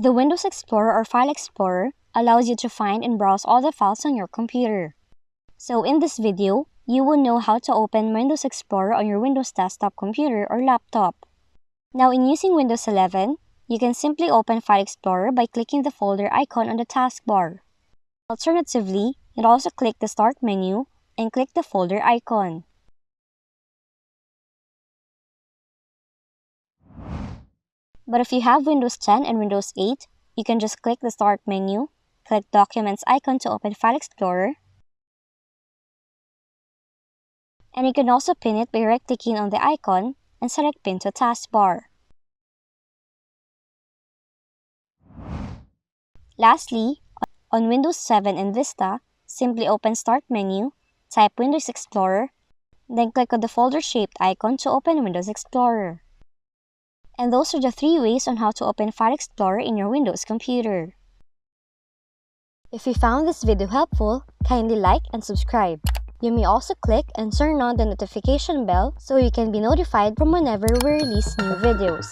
The Windows Explorer or File Explorer allows you to find and browse all the files on your computer. So in this video, you will know how to open Windows Explorer on your Windows desktop computer or laptop. Now in using Windows 11, you can simply open File Explorer by clicking the folder icon on the taskbar. Alternatively, you can also click the Start menu and click the folder icon. But if you have Windows 10 and Windows 8, you can just click the Start menu, click Documents icon to open File Explorer, and you can also pin it by right-clicking on the icon and select Pin to Taskbar. Lastly, on Windows 7 and Vista, simply open Start menu, type Windows Explorer, then click on the folder-shaped icon to open Windows Explorer. And those are the 3 ways on how to open File Explorer in your Windows computer. If you found this video helpful, kindly like and subscribe. You may also click and turn on the notification bell so you can be notified from whenever we release new videos.